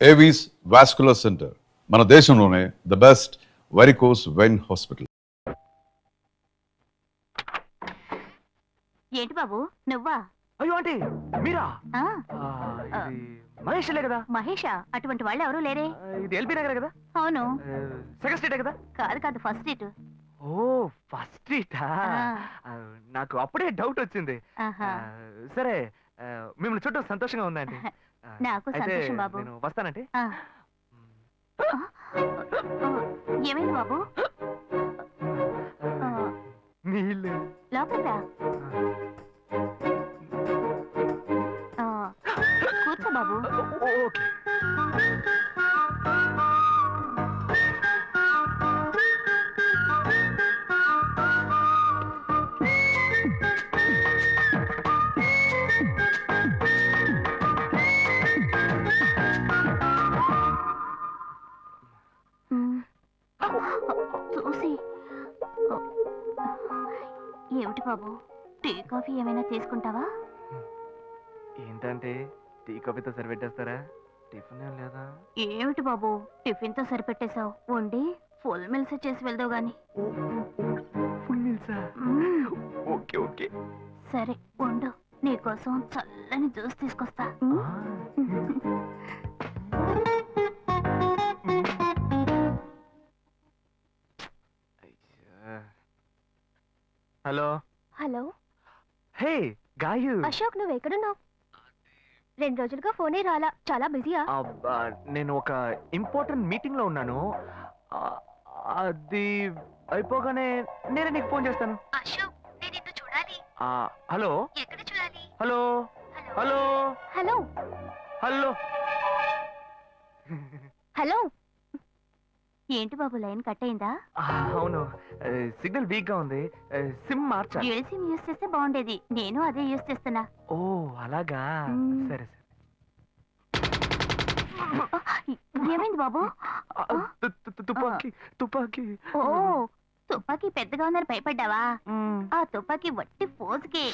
Avis vascular centre మన దేశంలోనే the best varicose vein hospital. ఏంటి బాబు నువ్వా? అయ్యో ఆంటీ మీరా? ఆ, ఇది మహేష్లే కదా? మహేషా? అటువంటి వాళ్ళు ఎవరు లేరే. ఇది ఎల్బీ నగర్ కదా? అవును. సెకండ్ స్ట్రీటే కదా? కాదు కాదు, ఫస్ట్ స్ట్రీట్. ఓ ఫస్ట్ స్ట్రీటా? నాకు అప్పుడే డౌట్ వచ్చింది. సరే మిమ్మల్ని చూడటం సంతోషంగా ఉందండి. నాకు సంతోషం బాబు. నేను వస్తానంటే. ఏమైంది బాబు? నీళ్ళు లోపలికి రా. కూర్చో బాబు. ఓకే. చూసి ఏమిటి బాబు, టీ కాఫీ ఏమైనా తీసుకుంటావా? ఏంటంటే టీ కాఫీతో సరిపెట్టేస్తారా? టిఫిన్ ఏం లేదా? ఏమిటి బాబు టిఫిన్ తో సరిపెట్టేశావు? వండి ఫుల్ మిల్స్ చేసి వెళ్దావు గాని. ఫుల్ మీల్సా? Okay okay. సరే వండు, నీకోసం చల్లని జ్యూస్ తీసుకొస్తా. Hello. Hello. Hey Gayu. Ashok నువ్వు ఎక్కడున్నావు? 2 రోజులుగా ఫోనే రాలా, చాలా బిజీయా? నేను ఒక ఇంపార్టెంట్ మీటింగ్ లో ఉన్నాను. అది అయిపోగానే నేనే నీకు ఫోన్ చేస్తాను. అశోక్ నేను నిన్ను చూడాలి. హలో. ఎక్కడ చూడాలి? Hello hello hello hello. Hello. ఏంటి బాబు లైన్ కట్ అయిందా? అవును, సిగ్నల్ వీక్ గా ఉంది. సిమ్ మార్చా. డ్యూయల్ సిమ్ యూస్ చేస్తే బాగుండేది. నేను అదే యూస్ చేస్తున్నా. ఓ అలాగా. సరే సరే. ఏమైంది బాబు? తుపాకీ తుపాకీ. ఓ తుపాకీ పెద్దగా ఉందని భయపడ్డావా? ఆ తుపాకీ వట్టి ఫోజుకే.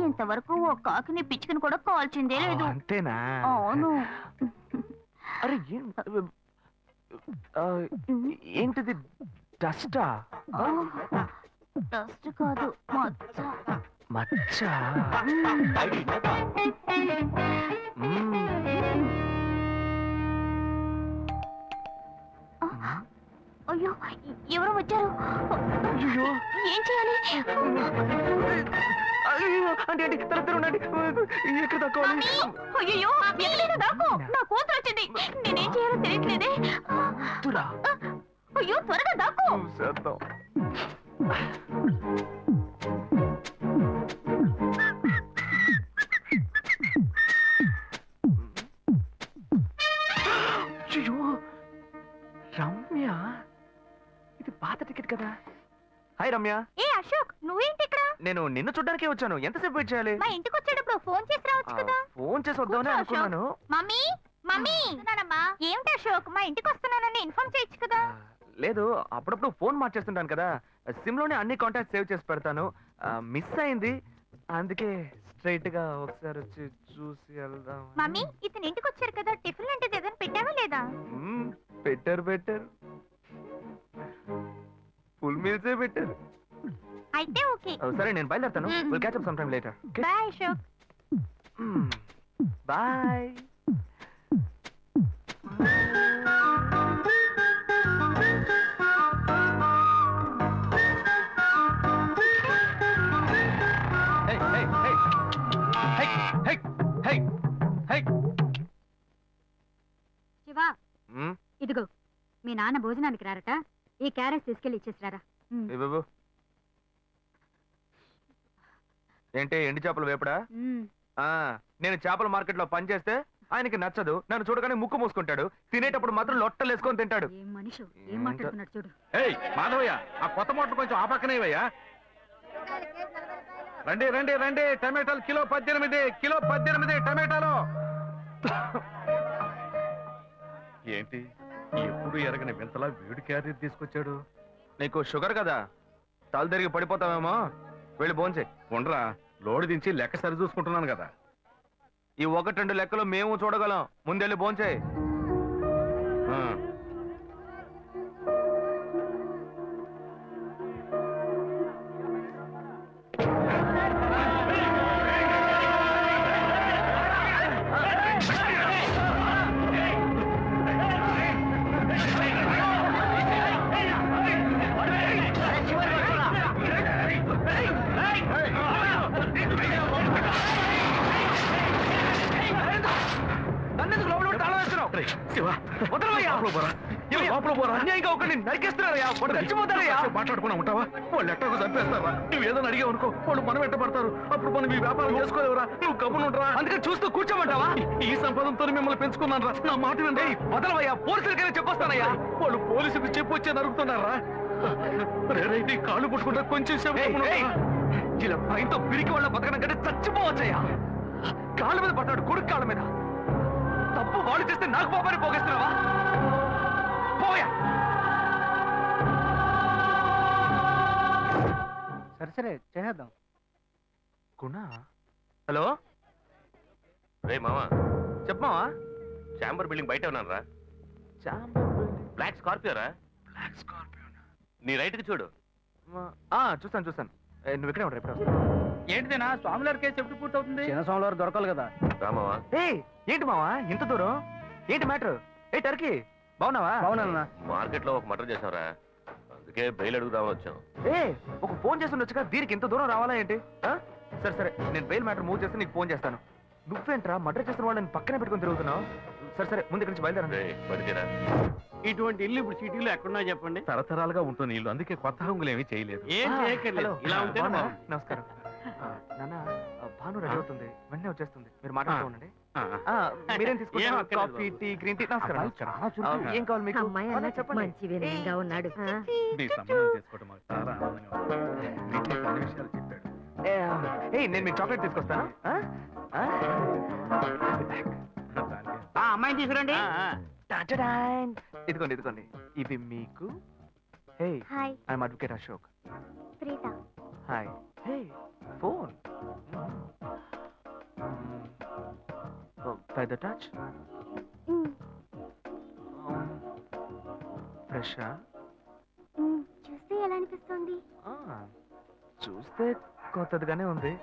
ఇంతవరకు ఓ కాకిని పిచ్చుకుని కూడా కాల్చిందే లేదు. అంతేనా? అవును. అరే ఏంటిది? డస్టా? డస్ట్ కాదు, మచ్చ. మచ్చ? అయ్యో ఎవరో వచ్చారు. అయ్యో ఏం చేయాలి? అంటే తరతర ఉండండి. ఎక్కడ తక్కువాలి? అయ్యో ఎక్కడైనా దాక్కో, నా కూతురు వచ్చింది. నేనేం చేయాలో తెలియట్లేదే. అయ్యో త్వరగా దాక్కో. అయ్యో రమ్య, ఇది పాత టికెట్ కదా. హాయ్ రమ్య. ఏ అశోక్ నువ్వేంటి ఇక్కడ? నేను నిన్ను చూడ్డానికే వచ్చాను. ఎంతసేపు వెయిట్ చేయాలి? మా ఇంటికి వచ్చేటప్పుడు ఫోన్ చేసి రావచ్చు కదా. ఫోన్ చేసి వద్దామని అనుకున్నాను. మమ్మీ మమ్మీ ఏమిటి అశోక్, మా ఇంటికి వస్తున్నానని ఇన్ఫార్మ్ చేయొచ్చు కదా. లేదు, అప్పుడప్పుడు ఫోన్ మార్చేస్తుంటాను కదా. సిమ్ లోనే అన్ని కాంటాక్ట్ సేవ్ చేసి పెడతాను. మిస్ అయింది, అందుకే స్ట్రైట్ గా ఒకసారి వచ్చి చూసి వెళ్దాం. మమ్మీ ఇతను ఇంటికి వచ్చారు కదా, టిఫిన్ లాంటిది ఏదైనా పెట్టావా లేదా? పెట్టారు పెట్టారు, ఫుల్ మీల్సే పెట్టారు. అయితే ఓకే. సరే నేను బయలుదేరుతాను. Will catch up some time later. Bye Ashok. Bye. Shiva ఇదిగో, మీ నాన్న భోజనానికి రారట, ఈ క్యారెట్ తీసుకెళ్లి ఇచ్చేసిరారా. ఏంటి ఎండి చేపలు వేపడా? నేను చేపల మార్కెట్ లో పనిచేస్తే ఆయనకి నచ్చదు. నన్ను చూడగానే ముక్కు మూసుకుంటాడు. తినేటప్పుడు మాత్రం లొట్టలు వేసుకొని తింటాడు. ఏం మనిషి, ఏం మాట్లాడుతున్నాడు చూడు. ఏయ్ మాధవయ్య, ఆ కొత్త మోటార్ కొంచెం ఆ పక్కనేవయ్యా. రండి రండి రండి, టమాటాలు కిలో 18, కిలో 18 టమాటాలు. ఏంటి ఎప్పుడు ఎరగని వింతలా వేడి క్యారీ తీసుకొచ్చాడు? నీకు షుగర్ కదా, తల తిరిగి పడిపోతావేమో. వెళ్ళి భోంచే. ఉండరా, లోడు దించి లెక్క సరి చూసుకుంటున్నాను కదా. ఈ 1-2 లెక్కలు మేము చూడగలం. ముందెళ్ళి భోంచే. నన్నెందుకు లోపల పెట్టి తాళం వేస్తున్నావు? శివ వదలవయ్యా. లోపల పోరా అన్యాయంగా ఒకరిని నరికేస్తున్నారయ్యా. వాడు చచ్చిపోతారయ్యా. మాట్లాడుకున్నా ఉంటావా? వాళ్ళు ఎట్టకు చంపేస్తారా? నువ్వు ఏదైనా అడిగావు అనుకో, వాళ్ళు మనం ఎట్టబడతారు. అప్పుడు మనం ఈ వ్యాపారం చేసుకోలేవురా. నువ్వు కబునుంటరా. అందుకని చూస్తూ కూర్చోమంటావా? ఈ సంపదంతో మిమ్మల్ని పెంచుకున్నాను రా. నా మాట వినండి. వదలవయ్యా. పోలీసులకైనా చెప్పొస్తానయ్యా. వాళ్ళు పోలీసులకు చెప్పి వచ్చే నరుకుతున్నారా? నీ కాళ్ళు పుట్టుకుంటా కొంచెం సేపు ఏయ్, గమ్మున ఏయ్. ఉండరా? ఇలా భయంతో పిరికి వాళ్ళ బతకడం కంటే చచ్చిపోవచ్చయ్యా. కాళ్ళ మీద పడతాడు, కొడుకు కాళ్ళ మీద. తప్పు వాళ్ళు చేస్తే నాకు పాపాన్ని పోగేస్తున్నావా? పోయా. సరే చేద్దాం. గుణ. హలో రే మామా, చెప్పమావా. చాంబర్ బిల్డింగ్ బయట ఉన్నాను రా. బ్లాక్ స్కార్పియో రా. Black Scorpio. నీ రైట్ కి చూడు. చూస్తాను. నువ్వు ఇక్కడే ఉంటా, ఎప్పుడు వస్తావు? ఏంటిదేనా స్వామివారి కేసు ఎప్పుడు పూర్తవుతుంది? చిన్న స్వామివారు దొరకాలి కదా. రా మామా. ఏంటి మావా ఇంత దూరం? ఏంటి మ్యాటర్? టర్కీ బాగున్నావా? అవునన్నా. మార్కెట్ లో ఒక మర్డర్ చేసావురా, అందుకే బెయిల్ అడుగుదామని వచ్చాం. ఒక ఫోన్ చేసి ఉండొచ్చుగా, దీనికి ఇంత దూరం రావాలా ఏంటి? సరే నేను బెయిల్ మ్యాటర్ మూవ్ చేస్తే నీకు ఫోన్ చేస్తాను. నువ్వేంట్రా మర్డర్ చేసిన వాళ్ళని పక్కనే పెట్టుకుని తిరుగుతున్నావు? సరే ముందు ఇక్కడి నుంచి బయలుదేరండి. రే పడితేరా. ఇటువంటి ఇల్లు ఇప్పుడు సిటీలో ఎక్కడున్నా చెప్పండి. తరతరాలుగా ఉంటుంది ఇల్లు, అందుకే కొత్త హంగులు ఏమీ చేయలేదు. ఏం చేయక్కర్లేదు. ఇలా ఉంటే బాగున్నారా? నమస్కారం. నాన్న, భాను రెడీ అవుతుంది, వెంటనే వచ్చేస్తుంది. మీరు మాట్లాడుతూ ఉండండి. మీరేం ఏం తీసుకుంటారు? అక్కర్లేదు కాఫీ, టీ, గ్రీన్ టీ. నమస్కారం. ఏం కావాలి మీకు? అమ్మాయి అన్న చెప్పండి. మంచి వినయంగా ఉన్నాడు. నీ సంబంధం చేసుకోవడం మాకు చాలా ఆనందంగా ఉంది. నీకు కొన్ని విషయాలు చెప్పాడు. నేను మీకు చాక్లెట్ తీసుకొస్తాను. అమ్మాయిని తీసుకురండి. ఇదిగోండి ఇవి మీకు. Hi I'm advocate Ashok. Preetha. Hi. Phone పెద్ద టచ్. ఫ్రెషా? చూస్తే ఎలా అనిపిస్తుంది? చూస్తే కొత్తదిగానే ఉంది.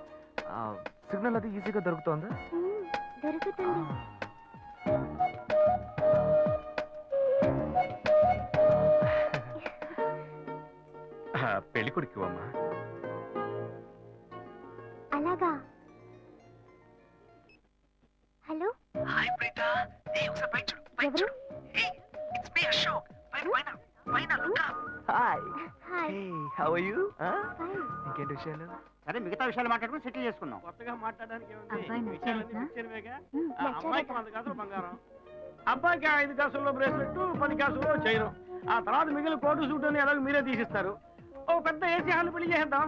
సిగ్నల్ అది ఈజీగా దొరుకుతోందా? దొరుకుతుంది. పెళ్లి కొడుకు అమ్మా. అలాగా. Hello hi Preetha. ఒకసారి పైకి చూడు, పైకి ఎవరు? చూడు. It's me Ashok. పైన look up. Hi. Hi. How are you? Fine. ఇంకేంటి విషయాలు? సరే మిగతా విషయాలు మాట్లాడుకుని సెటిల్ చేసుకుందాం. కొత్తగా మాట్లాడడానికి అబ్బాయి నచ్చాడట్నా? అమ్మాయికి 100 కాసులు బంగారం, అబ్బాయికి 5 కాసుల్లో బ్రేస్లెట్, 10 కాసుల్లో చైను. ఆ తర్వాత మిగిలిన కోటు సూట్ అని ఎలాగో మీరే తీసిస్తారు. ఓ పెద్ద ఏసీ హాల్ పెళ్లి చేద్దాం.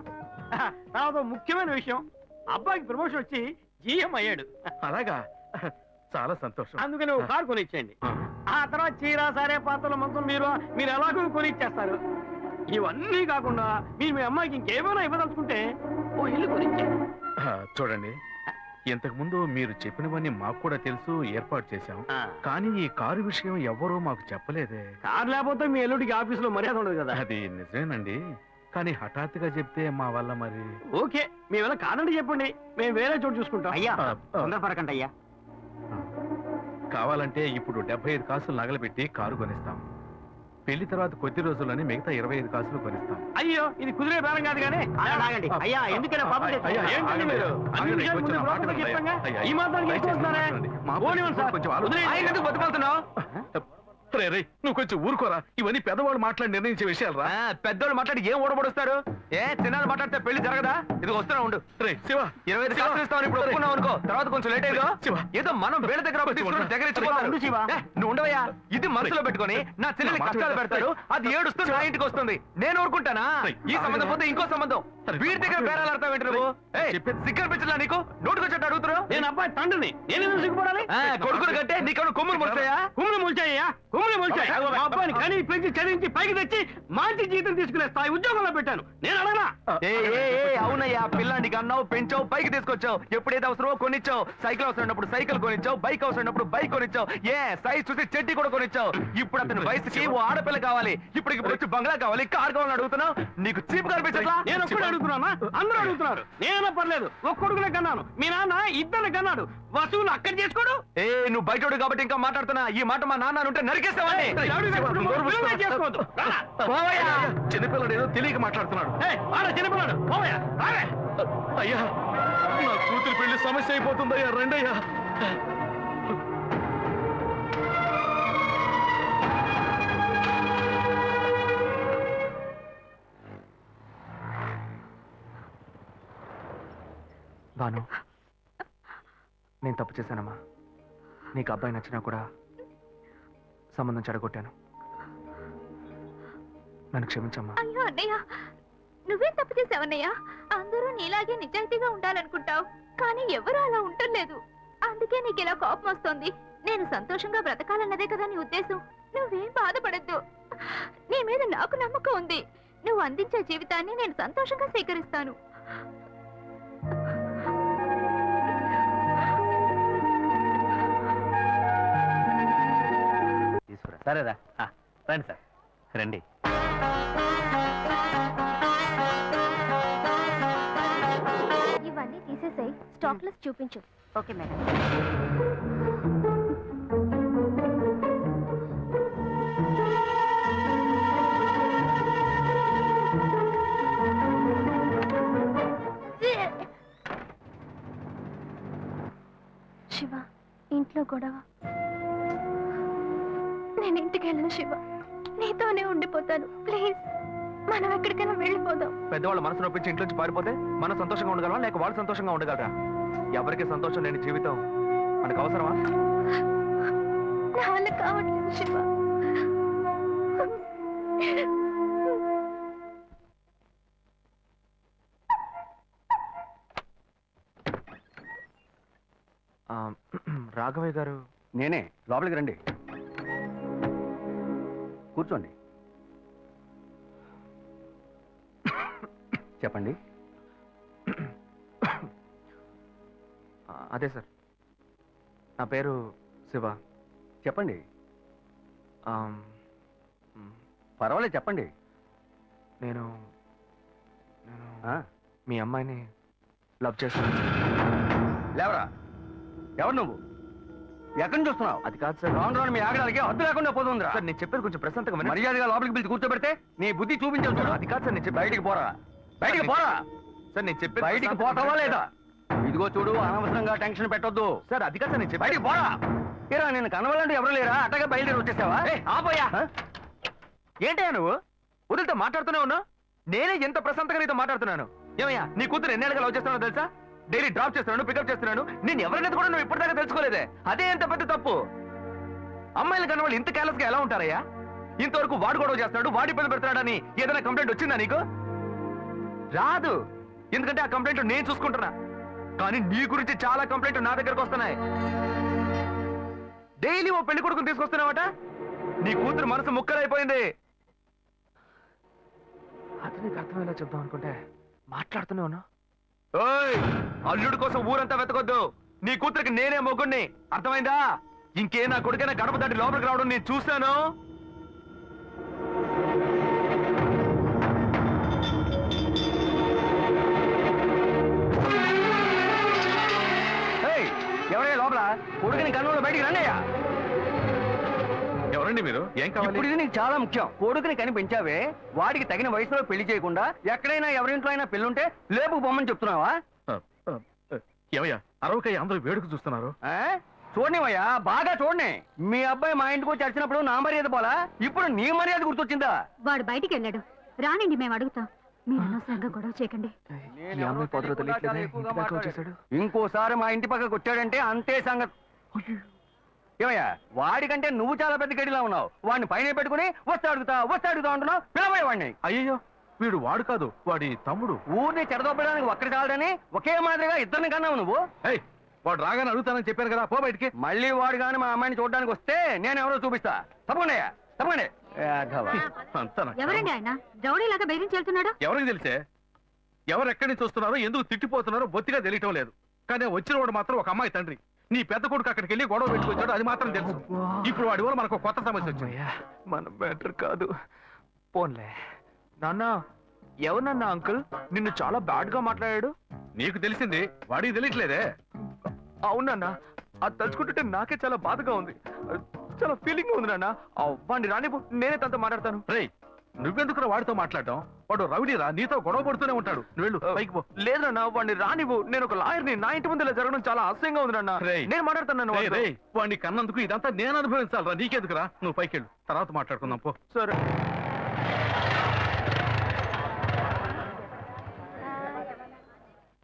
తర్వాత ఓ ముఖ్యమైన విషయం, అబ్బాయికి ప్రమోషన్ వచ్చి జీఎం అయ్యాడు. అలాగా, చాలా సంతోషం. అందుకని ఓ కారు కొనిచ్చేయండి. ఆ తర్వాత చీర, సారే, పాత్రల మొత్తం మీరు ఎలాగో కొనిచ్చేస్తారు. ఇవన్నీ కాకుండా మీరు మీ అమ్మాయికి ఇంకేమైనా ఇవ్వదలుచుకుంటే ఓ ఇల్లు కొనిచ్చేయండి. చూడండి, ఇంతకు ముందు మీరు చెప్పినవన్నీ మాకు కూడా తెలుసు, ఏర్పాటు చేశాం. కానీ ఈ కారు విషయం ఎవ్వరూ మాకు చెప్పలేదే. కారు లేకపోతే మీ ఎల్లుడికి ఆఫీసులో మర్యాద ఉండదు కదా. అది నిజమేనండి, కానీ హఠాత్తుగా చెప్తే మా వల్ల మరి. ఓకే, మేము ఎలా కాదండి చెప్పండి, మేము వేరే చోటు చూసుకుంటాం. అయ్యా, తొందరపడకండి అయ్యా. కావాలంటే ఇప్పుడు 75 కాసులు నగలబెట్టి కారు కొనిస్తాం. పెళ్లి తర్వాత కొద్ది రోజుల్లోనే మిగతా 25 కాసులు కొనిస్తాం. అయ్యో, ఇది కుదిరే బేరం కాదు కానీ. అయ్యా ఎందుకైనా పాపం అయ్యా, ఏంటండి మీరు? అన్ని విషయాలు కొంచెం ముందు నా మాట బ్రోకర్కి వినండి. చెప్తాంగా? అయ్యా, ఈ మాత్రానికి దయచేసి ఎక్కువ మాట్లాడండి. మా పోనివ్వండి సార్. కొంచెం ఆలోచించండి. వదిలేయండి. ఆయన ఎందుకు బతుకుతున్నావు? రే, నువ్వు కొంచెం ఊరుకోరా. ఇవన్నీ పెద్దవాళ్ళు మాట్లాడి నిర్ణయించే విషయాలు రా. పెద్దోళ్ళు మాట్లాడి ఏం ఓడబడుస్తారు? చిన్నాళ్ళు మాట్లాడితే పెళ్లి జరగదా? ఇది వస్తున్నా ఉండు. రే శివ, 25 కాసులు ఇస్తామని ఇప్పుడు ఒప్పుకున్నావు అనుకో, తర్వాత కొంచెం లేట్ అయ్యో. శివ. ఏదో మనం వేళ దగ్గర అప్పు తీసుకుని దగ్గర ఇచ్చిపోతారు. ఉండు శివ. నువ్వు ఉండవయ్యా. ఇది మనసులో పెట్టుకొని నా చెల్లెలి నా మాట కష్టాలు విను. పెడతారు, అది ఏడుస్తూ నా ఇంటికి వస్తుంది. నేను ఊరుకుంటానా? ఈ సంబంధం పోతే ఇంకో సంబంధం. వీడి దగ్గర బేరాలు ఆడతావు ఏంటి నువ్వు? సిగ్గర్ పిచ్చలా నీకు? నోటుకొచ్చేట్టు అడుగుతున్నావు. నేను అబ్బాయి తండ్రిని, నేను ఎందుకు సిగ్గుపడాలి? కొడుకులు కంటే నీకు కొమ్ములు ముడతాయా? కుమ్ములు ముల్చాయ్యా, కుమ్ములు నోరు మొలిచాయి. మా అబ్బాయిని కానీ పెంచి చదివించి పైకి తెచ్చి మంచి జీతం తీసుకునే స్థాయి ఉద్యోగంలో పెట్టాను. నేను అడగనా? అవునయ్యా, పిల్లానికి అన్నావు, పెంచావు, పైకి తీసుకొచ్చావు. ఎప్పుడైతే అవసరమో కొనిచ్చావు. సైకిల్ అవసరమైనప్పుడు సైకిల్ కొనిచ్చావు, బైక్ అవసరమైనప్పుడు బైక్ కొనిచ్చావు. సైజ్ చూసి చెడ్డీ కూడా కొనిచ్చావు. ఇప్పుడు అతని వయసుకి ఓ ఆడపిల్ల కావాలి. ఇప్పుడు వచ్చి బంగ్లా కావాలి, కార్ కావాలని అడుగుతున్నావు. నీకు చీప్ కనిపించట్లా? నేను ఒక్కడే అడుగుతున్నా? అందరూ అడుగుతున్నారు. నేనైనా పర్లేదు, ఒక్కడుగునే కన్నాను. మీ నాన్న ఇద్దరు కన్నాడు. వసూలు అక్కడ చేసుకోడు. నువ్వు బయటోడు కాబట్టి ఇంకా మాట్లాడుతున్నా. ఈ మాట మా నాన్న ఉంటే నరికేస్తావని. చేసుకోవద్దు. చిన్నపిల్లడు ఏదో తెలియక మాట్లాడుతున్నాడు. చిన్నపిల్లాడు పోవయ్యా, రావే. అయ్యా, నా కూతురు పెళ్లి సమస్య అయిపోతుందయ్యా, రండయ్యా. భాను, నేను తప్పు చేశానమ్మా. నీకు అబ్బాయి నచ్చినా కూడా సంబంధం చెడగొట్టాను. నన్ను క్షమించమ్మా. అయ్యో అన్నయ్య, నువ్వేం తప్పు చేసావన్నయ్య? అందరూ నీలాగే నిజాయితీగా ఉండాలనుకుంటావు, కానీ ఎవరు అలా ఉండలేదు. అందుకే నీకు ఇలా కోపం వస్తుంది. నేను సంతోషంగా బ్రతకాలన్నదే కదా నీ ఉద్దేశం. నువ్వేం బాధపడద్దు. నీ మీద నాకు నమ్మకం ఉంది. నువ్వు అందించే జీవితాన్ని నేను సంతోషంగా స్వీకరిస్తాను. సరేరా, రండి సార్, రండి. ఇవన్నీ తీసేసాయి, స్టాక్ లిస్ట్ చూపించు. Okay madam. శివ, ఇంట్లో గొడవ. నేను ఇంటికి వెళ్ళను శివ, నీతోనే ఉండిపోతాను. ప్లీజ్, మనం ఎక్కడికైనా వెళ్ళిపోదాం. పెద్దవాళ్ళు మనసు నొప్పించి ఇంట్లోంచి పారిపోతే మనం సంతోషంగా ఉండగలమా, లేక వాళ్ళు సంతోషంగా ఉండగలరా? ఎవరికి సంతోషం లేని జీవితం మనకు అవసరమా? నా వల్ల కావట్లేదు శివ. రాఘవయ్య గారు. నేనే, లోపలికి రండి, కూర్చోండి. చెప్పండి. అదే సార్, నా పేరు శివ. చెప్పండి. పర్వాలేదు, చెప్పండి. నేను మీ అమ్మాయిని లవ్ చేస్తాను. లేవరా, ఎవరు నువ్వు? ఎక్కడి చూస్తున్నావు? అది కాదు సార్, రాను రాను మీ ఆగడానికి హద్దు లేకుండా పోతుందిరా. సార్, నేను చెప్పేది కొంచెం ప్రశాంతంగా మర్యాదగా లోపలికి పిలిచి కూర్చోబెడితే నీ బుద్ధి చూపించాను. అది కాదు సార్, నేను బయటికి పోరా, బయటికి పోరా. సార్, నేను చెప్పి బయటికి పోతావా లేదా? ఇదిగో చూడు, అనవసరంగా టెన్షన్ పెట్టొద్దు. సార్, అది కాదు సార్, నేను బయటికి పోరా. ఏరా, నేను కనవాలంటే ఎవరు లేరా? అట్టగా బయలుదేరి వచ్చేసావా? ఆపోయా, ఏంటయ్యా నువ్వు వదిలితో మాట్లాడుతూనే ఉన్నావు? నేనే ఎంత ప్రశాంతంగా నీతో మాట్లాడుతున్నాను. ఏమయ్యా, నీ కూతురు ఎన్నేళ్ళగా లవ్ చేస్తున్నావు తెలుసా? డైలీ డ్రాప్ చేస్తున్నాను, పికప్ చేస్తున్నాను. నేను ఎవరినైతే కూడా నువ్వు ఇప్పటిదాకా తెలుసుకోలేదే. అదే ఎంత పెద్ద తప్పు. అమ్మాయిలు కన్నా వాళ్ళు ఇంత కేర్లెస్ గా ఎలా ఉంటారయ్యా? ఇంతవరకు వాడు గొడవ చేస్తున్నాడు, వాడి పని పెడతాడని ఏదైనా కంప్లైంట్ వచ్చిందా నీకు? రాదు, ఎందుకంటే ఆ కంప్లైంట్ నేను చూసుకుంటున్నా. కానీ నీ గురించి చాలా కంప్లైంట్ నా దగ్గరకు వస్తున్నాయి. డైలీ ఓ పెళ్లి కొడుకుని తీసుకొస్తున్నావట. నీ కూతురు మనసు ముక్కలైపోయింది. అతనికి అర్థమయ్యేలా చెప్దాం అనుకుంటే మాట్లాడుతూనే ఉన్నా. ఓయ్, అల్లుడి కోసం ఊరంతా వెతకొద్దు. నీ కూతురికి నేనే మొగ్గుణ్ణి, అర్థమైందా? ఇంకే నా కొడుకైనా గడప దాటి లోపలికి రావడం నేను చూశాను. ఎవరయ్యా లోపల? కొడుకుని కన్నులో బయటికి రండియ్యా. ఎవరండి మీరు? ఏం కావాలి? ఇప్పుడు ఇది నీకు చాలా ముఖ్యం. కొడుకుని కని పెంచావే, వాడికి తగిన వయసులో పెళ్లి చేయకుండా ఎక్కడైనా ఎవరింట్లో అయినా పెళ్ళుంటే లేపుకు పొమ్మని చెప్తున్నావా? ఏమయ్యా, అరవకయ్య అందరూ వేడుక చూస్తున్నారు. చూడనివయ్యా, బాగా చూడని. మీ అబ్బాయి మా ఇంటికి వచ్చి అడిచినప్పుడు నా మర్యాద పోలా, ఇప్పుడు నీ మర్యాద గుర్తొచ్చిందా? వాడు బయటికి వెళ్ళాడు, రానండి, మేము అడుగుతాం. మీరు అనవసరంగా గొడవ చేయకండి. ఇంకోసారి మా ఇంటి పక్కకు వచ్చాడంటే అంతే సంగతి. ఏమయ్యా, వాడికంటే నువ్వు చాలా పెద్ద గడిలా ఉన్నావు. వాడిని పైన పెట్టుకుని వస్తే అడుగుతా అంటున్నావు. పిలవయ్య వాడిని. అయ్యో, వీడు వాడు కాదు, వాడి తమ్ముడు. ఊరిని చెడదొబ్బడానికి ఒక్కడి చాలదని ఒకే మాదిరిగా ఇద్దరిని కన్నావు నువ్వు. వాడు రాగానే అడుగుతానని చెప్పాను కదా, పో బయటికి. మళ్ళీ వాడు కానీ మా అమ్మాయిని చూడడానికి వస్తే నేను ఎవరో చూపిస్తా. తప్పకుండా తప్పకుండా. అంతా నాకు ఎవరండి ఆయన రౌడీలాగా బెదిరించి వెళ్తున్నాడు? ఎవరికి తెలిసే? ఎవరు ఎక్కడి నుంచి వస్తున్నారో, ఎందుకు తిట్టిపోతున్నారో బొత్తిగా తెలియటం లేదు. కానీ వచ్చిన వాడు మాత్రం ఒక అమ్మాయి తండ్రి. నీ పెద్ద కొడుకు అక్కడికి వెళ్ళి గొడవ పెట్టుకొచ్చాడు, అది మాత్రం తెలుసు. ఇప్పుడు వాడి వల్ల మనకు కొత్త సమస్య వచ్చింది. మన బెటర్ కాదు. పోన్లే నాన్న. ఎవరన్నా అంకుల్ నిన్ను చాలా బ్యాడ్ గా మాట్లాడాడు? నీకు తెలిసింది, వాడికి తెలియట్లేదే. అవునన్నా, అది తలుచుకుంటుంటే నాకే చాలా బాధగా ఉంది. చాలా ఫీలింగ్ ఉంది నాన్న. వాడిని రానివ్వు, నేనే తనతో మాట్లాడతాను. రేయ్, నువ్వెందుకు వాడితో మాట్లాడటం? వాడు రౌడీరా, నీతో గొడవ పడుతూనే ఉంటాడు. నువ్వు వెళ్ళు, పైకి పో. లేదన్నా, వాడిని రానివ్వు. నేను ఒక లాయర్ని. నా ఇంటి ముందు ఇలా జరగడం చాలా అసహ్యంగా ఉంది నాన్న. రేయ్. నేను మాట్లాడతాను. రేయ్, వాడిని కన్నందుకు ఇదంతా నేను అనుభవించాలరా, నీకెందుకురా? నువ్వు పైకి వెళ్ళు, తర్వాత మాట్లాడుకుందాం పో. సరే.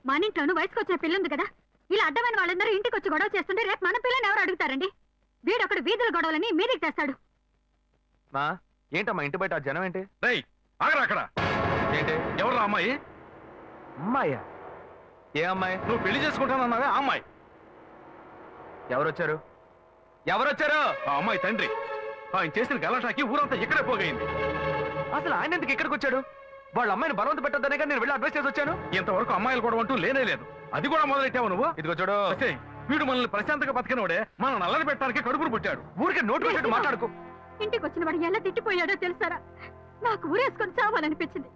మన ఇంట్లోనూ వయసుకు వచ్చిన పిల్ల ఉంది కదా, ఇలా అడ్డమైన వాళ్ళందరూ ఇంటికి వచ్చి గొడవ చేస్తుంటే రేపు మన పిల్లని ఎవరు అడుగుతారండి? వీడొకడు వీధుల గొడవలని మీదికి తెస్తాడు. మా ఏంటమ్మా ఇంటి బయట ఆ జనం ఏంటి? రేయ్, ఆగరా అక్కడ. ఏంటి? ఎవరు అమ్మాయి? అమ్మాయ్యా? ఏ అమ్మాయి? నువ్వు పెళ్లి చేసుకుంటానన్నావే ఆ అమ్మాయి. ఎవరొచ్చారు? ఎవరొచ్చారు? ఆ అమ్మాయి తండ్రి. ఆయన చేసిన గలాటాకి ఊరంతా ఇక్కడే పోగైంది. అసలు ఆయన ఎందుకు ఇక్కడికి వచ్చాడు? వాళ్ళ అమ్మాయిని బలవంత పెట్టద్దనే నేను వెళ్ళి అడ్వైస్ చేసి వచ్చాను. ఇంతవరకు అమ్మాయిలు కూడా అంటూ లేనే లేదు. అది కూడా మొదలెట్టావు నువ్వు. ఇదిగో చూడు, అసే, వీడు మనల్ని ప్రశాంతంగా బతికినోడే మన నల్లని పెట్టడానికి కడుపును పుట్టాడు. ఊరికే నోటు పెట్టినట్టు మాట్లాడుకో. ఇంటికి వచ్చిన వాడు ఎలా తిట్టిపోయాడో తెలుసారా? నాకు ఊరేసుకొని చావాలనిపించింది.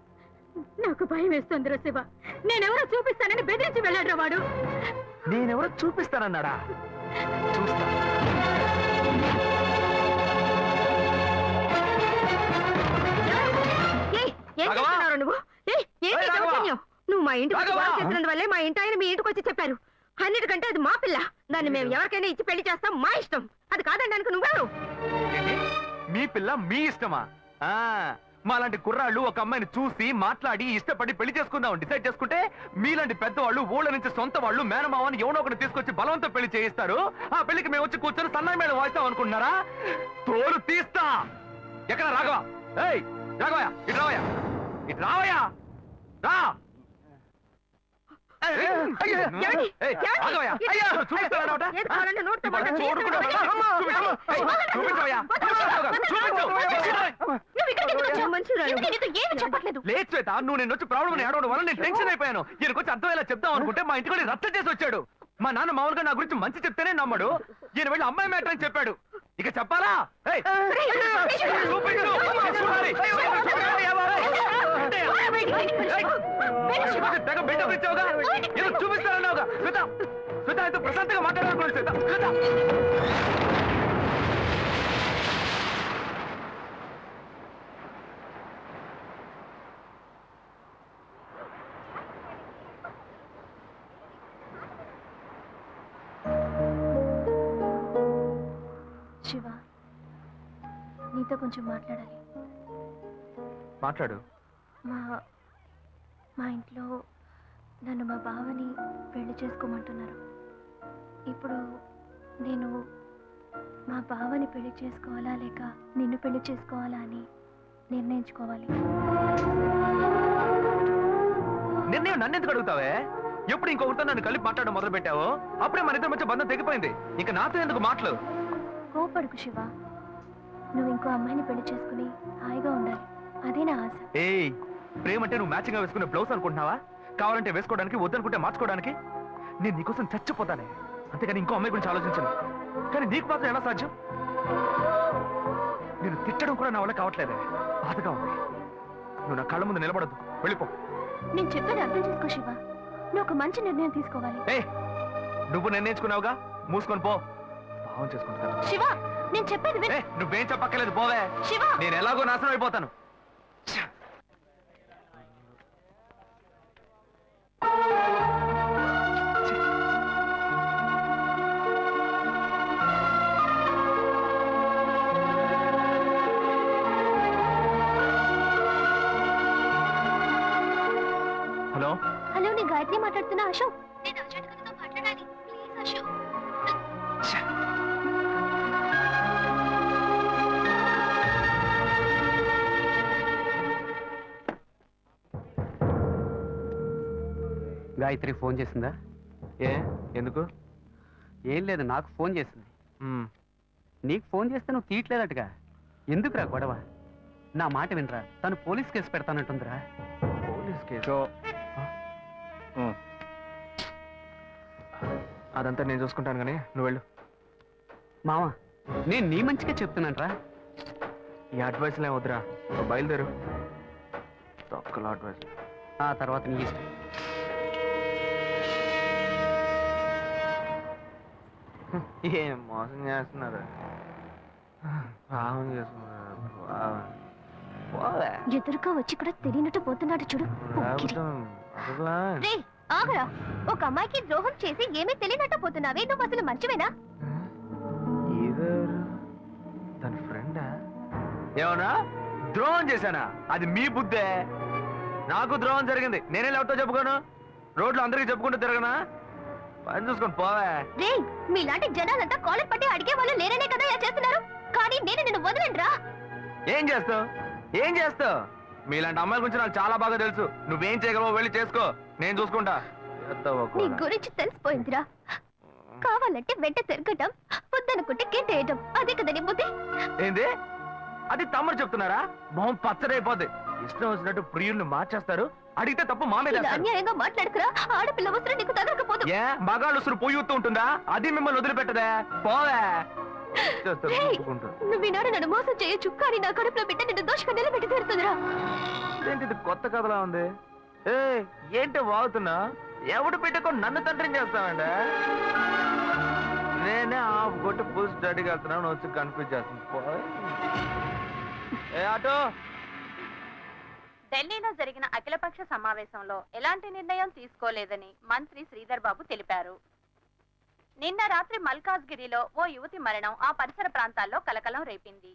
నాకు భయం వేస్తుంది రా శివ. నేనెవరో చూపిస్తానని బెదిరించి వెళ్ళాడు వాడు. నేనెవరో చూపిస్తానన్నాడా? చూస్తా. నువ్వు నువ్వు మా ఇంటికి రాఘవా! చేసినందువల్లే మా ఇంటి ఆయన మీ ఇంటికి వచ్చి చెప్పారు. అన్నిటికంటే అది మా పిల్ల. దాన్ని మేము ఎవరికైనా ఇచ్చి పెళ్లి చేస్తాం, మా ఇష్టం. అది కాదనడానికి నువ్వెవరు? ఏంటి? మీ పిల్ల మీ ఇష్టమా? మాలాంటి కుర్రాళ్ళు ఒక అమ్మాయిని చూసి మాట్లాడి ఇష్టపడి పెళ్లి చేసుకుందాం డిసైడ్ చేసుకుంటే, మీలాంటి పెద్దవాళ్ళు ఊళ్ళ నుంచి సొంత వాళ్ళు మేనమావని ఎవనో ఒకటి తీసుకొచ్చి బలవంతం పెళ్లి చేయిస్తారు. ఆ పెళ్లికి మేము వచ్చి కూర్చొని సన్నాయి మేడం వాయిస్తాం అనుకుంటున్నారా? తోలు తీస్తా. ఎక్కడ రాఘవ? ఏయ్ రాఘవయ్య, ఇటు రావయ్యా, ఇటు రావయ్యా, రా. లేదు శ్వేత, నువ్వు నేను వచ్చి ప్రాబ్లం ఏడవడం వల్ల నేను టెన్షన్ అయిపోయాను. ఈయనకు వచ్చి అర్థమయ్యేలా చెప్తాం అనుకుంటే మా ఇంటికి రద్దు చేసి వచ్చాడు. మా నాన్న మామూలుగా నా గురించి మంచి చెప్తేనే నమ్మడు. ఈయన వెళ్ళి అమ్మాయి మ్యాటర్ అని చెప్పాడు. ఇక చెప్పాలా? చూపిస్తానన్నావుగా శ్వేత. శ్వేత అయితే ప్రశాంతంగా మాట్లాడాలనుకున్నాను శ్వేత. శ్వేత శివ, నీతో కొంచెం మాట్లాడాలి. మాట్లాడు. మా ఇంట్లో నన్ను మా బావని పెళ్లి చేసుకోమంటున్నారు. ఇప్పుడు నేను మా బావని పెళ్లి చేసుకోవాలా లేక నిన్ను పెళ్లి చేసుకోవాలా అని నిర్ణయించుకోవాలి. నిర్ణయం నన్ను ఎందుకు అడుగుతావే? ఎప్పుడు ఇంకొకరితో నన్ను కలిపి మాట్లాడడం మొదలు పెట్టావో అప్పుడే మన ఇద్దరి మధ్య బంధం తెగిపోయింది. ఇంకా నాతో ఎందుకు మాటలు? కోపడుకు శివ. నువ్వు ఇంకో అమ్మాయిని పెళ్లి చేసుకుని హాయిగా ఉండాలి, అదే నా ఆశ. ఏయ్, ప్రేమ అంటే నువ్వు మ్యాచింగ్ గా వేసుకునే బ్లౌజ్ అనుకుంటున్నావా? కావాలంటే వేసుకోవడానికి, వద్దనుకుంటే మార్చుకోవడానికి. నేను నీకోసం చచ్చిపోతానే, అంతేగాని ఇంకో అమ్మాయి గురించి ఆలోచించను. కానీ నీకు మాత్రం ఎలా సాధ్యం? నేను తిట్టడం కూడా నా వల్ల కావట్లేదే, బాధగా ఉంది. నువ్వు నా కళ్ళ ముందు నిలబడద్దు, వెళ్ళిపో. నేను చెప్పేది అర్థం చేసుకో శివ. నువ్వు ఒక మంచి నిర్ణయం తీసుకోవాలి. ఏ, నువ్వు నిర్ణయించుకున్నావుగా, మూసుకొని పో. భావం చేసుకుంటాను. శివ, నేను చెప్పేది విను. నువ్వేం చెప్పక్కర్లేదు, పోవే. శివ, నేను ఎలాగో నాశనం అయిపోతాను. హలో హలో, నేను గాయత్రి మాట్లాడుతున్నా. అశోక్, నేను అర్జెంట్ గారితో మాట్లాడాలి, ప్లీజ్ అశోక్. గాయత్రి ఫోన్ చేసిందా? ఏ ఎందుకు? ఏం లేదు, నాకు ఫోన్ చేసింది. నీకు ఫోన్ చేస్తే నువ్వు తీయట్లేదట్టుగా. ఎందుకురా గొడవ? నా మాట వినరా, తను పోలీస్ కేసు పెడతానంటుందిరా. Police case? అదంతా నేను చూసుకుంటాను కానీ నువ్వు వెళ్ళు. మావా, నేను నీ మంచిగా చెప్తున్నానరా. ఈ అడ్వైస్లే వద్దురా, నువ్వు బయలుదేరు. తొక్కల అడ్వైస్. ఆ తర్వాత నీ ఇష్టం. ఏం మోసం చేస్తున్నారు, పాపం చేస్తున్నారు. ఎదురుగా వచ్చి కూడా తెలియనట్టు పోతున్నాడు చూడు. రేయ్, ఆగరా. ఒక అమ్మాయికి ద్రోహం చేసి ఏమీ తెలియనట్టు పోతున్నావే, నువ్వు అసలు మంచివేనా? తన ఫ్రెండా? ఏమన్నా ద్రోహం చేశానా? అది మీ బుద్ధే. నాకు ద్రోహం జరిగింది, నేనే ఎవరితో చెప్పుకోను? రోడ్లు అందరికీ చెప్పుకుంటూ తిరగనా? పని చూసుకొని పోవే. రేయ్, మీలాంటి జనాలంతా కాలర్ పట్టి అడిగే వాళ్ళు లేరనే కదా ఇలా చేస్తున్నారు. కానీ నేను నిన్ను వదలండ్రా. ఏం చేస్తావు? ఏం చేస్తావు? మీలాంటి అమ్మాయిల గురించి నాకు చాలా బాగా తెలుసు. నువ్వేం చేయగలవో వెళ్ళి చేసుకో, నేను చూసుకుంటా. నీ గురించి తెలిసిపోయిందిరా. కావాలంటే వెంట తిరగటం, వద్దనుకుంటే గెంటేయటం, అదే కదా నీ బుద్ధి. ఏంది? అది తమ్ముడు చెప్తున్నారా? మొహం పచ్చడైపోద్ది. ఇష్టం వచ్చినట్టు ప్రియుల్ని మార్చేస్తారు. అడిగితే తప్పు మా మీద ఇలా వేస్తారు. అన్యాయంగా మాట్లాడుకురా. ఆడపిల్ల వస్త్రం నీకు తగలకపోదు. ఏ మగాళ్ళు ఉసురు పోయూతూ ఉంటుందా? అది మిమ్మల్ని వదిలిపెట్టదే. పోవే. రేయ్, నువ్వు ఈనాడు నన్ను మోసం చేయొచ్చు, కానీ నా కడుపులో బిడ్డ నిన్ను దోషంగా నిలబెట్టి తీరుతుందిరా. ఏంటిది కొత్త కథలా ఉంది? ఏ ఏంటి వాగుతున్నా? ఎవడు పెట్టుకొని నన్ను తండ్రిని చేస్తావండి? నేనే ఆఫ్ కొట్టి ఫుల్ స్టడీకి వెళ్తున్నాను, వచ్చి కన్ఫ్యూజ్ చేస్తుంది. ఏ ఆటో. ఢిల్లీలో జరిగిన అఖిలపక్ష సమావేశంలో ఎలాంటి నిర్ణయం తీసుకోలేదని మంత్రి శ్రీధర్ బాబు తెలిపారు. నిన్న రాత్రి మల్కాజ్గిరిలో ఓ యువతి మరణం ఆ పరిసర ప్రాంతాల్లో కలకలం రేపింది.